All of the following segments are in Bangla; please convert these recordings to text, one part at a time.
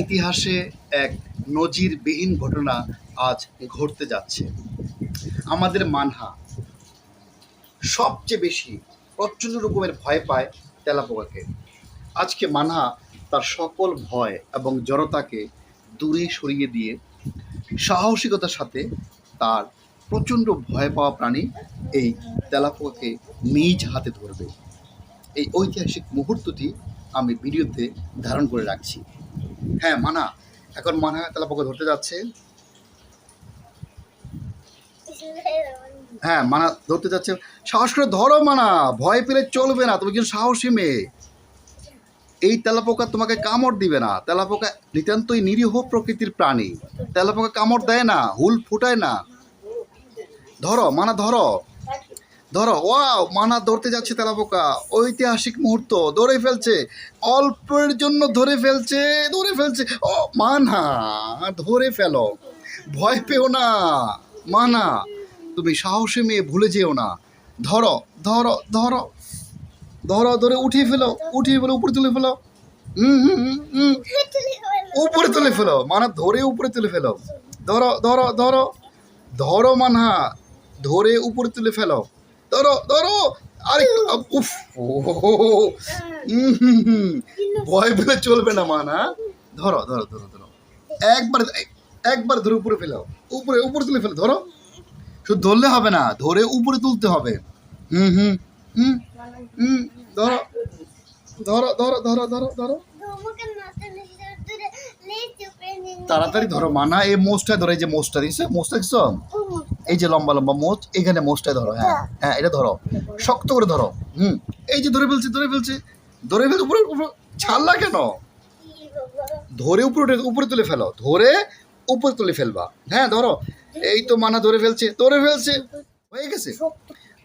ইতিহাসে এক নজিরবিহীন ঘটনা আজ ঘটতে যাচ্ছে। আমাদের মানহা সবচেয়ে বেশি প্রচণ্ড রকমের ভয় পায় তেলাপোকাকে। আজকে মানহা তার সকল ভয় এবং জড়তাকে দূরে সরিয়ে দিয়ে সাহসিকতার সাথে তার প্রচণ্ড ভয় পাওয়া প্রাণী এই তেলাপোকাকে নিজ হাতে ধরবে। এই ঐতিহাসিক মুহূর্তটি আমি ভিডিওতে ধারণ করে রাখছি। হ্যাঁ মানহা, এখন মানহা তেলাপোকা ধরতে যাচ্ছে। হ্যাঁ মানা ধরতে যাচ্ছে। সাহস করে ধরো মানা, ভয় পেলে চলবে না, তুমি কিন্তু সাহসী মেয়ে। এই তেলাপোকা তোমাকে কামড় দিবে না। তেলাপোকা নিতান্তই নিরীহ প্রকৃতির প্রাণী। তেলাপোকা কামড় দেয় না, হুল ফুটায় না। ধরো মানা, ধরো ধরো। ওয়াও, মানা ধরতে যাচ্ছে তেলাপোকা। ঐতিহাসিক মুহূর্ত, ধরে ফেলছে, অল্পের জন্য ধরে ফেলছে, ধরে ফেলছে। ও মানা, ধরে ফেলো, ভয় পেও না মানা, তুমি সাহসী মেয়ে, ভুলে যেও না। ধরো ধরো ধরো ধরো, ধরে উঠিয়ে ফেলো, উঠিয়ে ফেলো, উপরে তুলে ফেলো। উপরে তুলে ফেলো মানা, ধরে উপরে তুলে ফেলো। ধরো ধরো ধরো ধরো মানহা, ধরে উপরে তুলে ফেলো। ধরো ধরো, আরে উফ, ভয় পেলে চলবে না মানা। ধরো ধরো ধরো ধরো, একবার একবার ধরে উপরে ফেলো, উপরে উপরে তুলে ফেলো। ধরো, শুধু ধরলে হবে না, ধরে উপরে তুলতে হবে। ধরো ধরো ধরো ধরো ধরো ধরো, তাড়াতাড়ি ধরো মানা। এই মোষটায় ধরো, এই যে মোষটা দিচ্ছে, মোষটা দিচ্ছ, এই যে লম্বা লম্বা মোষ, এখানে মোষটায় ধরো। হ্যাঁ হ্যাঁ, এটা ধরো, শক্ত করে ধরো। এই যে ধরে ফেলছে, ধরে ফেলছে, ধরে ফেলছে। উপরে উপরে ছাড়লা কেন? ধরে উপরে উপরে তুলে ফেলো, ধরে উপরে তুলে ফেলবা। হ্যাঁ ধরো, এই তো মানা ধরে ফেলছে, ধরে ফেলছে, হয়ে গেছে,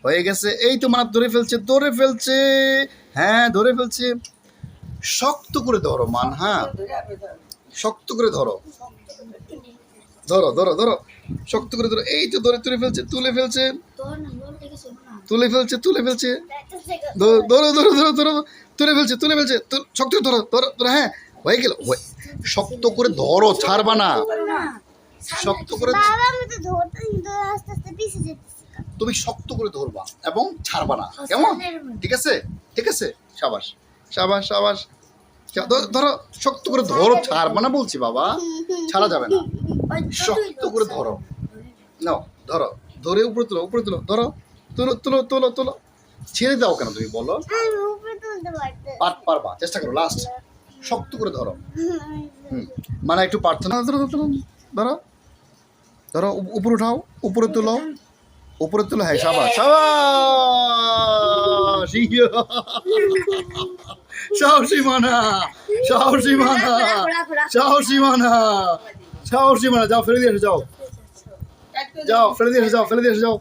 হয়ে গেছে। এই তো মানা ধরে ফেলছে, ধরে ফেলছে। হ্যাঁ ধরে ফেলছে। শক্ত করে ধরো মানহা, শক্ত করে ধরো, ধরো ধরো ধরো, শক্ত করে ধরো। এই তো ধরে তুলে ফেলছে, তুলে ফেলছে, তুলে ফেলছে, তুলে ফেলছে। ধরো ধরো ধরো ধরো, তুলে ফেলছে, তুলে ফেলছে। শক্ত করে ধরো, ধরো ধরো। হ্যাঁ হয়ে গেল। শক্ত করে ধরো, ছাড়বা না। শক্ত করে, তুমি শক্ত করে ধরবা এবং ছাড়বা না, কেমন? ঠিক আছে, ঠিক আছে, সাবাস সাবাস সাবাস। ধরো, শক্ত করে ধরো, ছাড়বা না বলছি বাবা, ছাড়া যাবে না। শক্ত করে ধরো, নাও ধরো, ধরে উপরে তুলো, উপরে তুলো, ধরো, তুলো তুলো তুলো তুলো। ছেড়ে দাও কেন তুমি বলো? পারবা, চেষ্টা করো, লাস্ট। শক্ত করে ধরো। মানে একটু প্রার্থনা। ধরো ধরো ধরো ধরো, উপরে উঠাও, উপরে তুলো, উপরে তুলো। হ্যাঁ সাবাস সাবাস, সাহসী মানা, সাহসী মানা, সাহসী মানা, সাহসী মানা। যাও ফেলে দিয়ে এসে যাও, যাও ফেলে দিয়ে এসে যাও, ফেলে দিয়ে এসে যাও।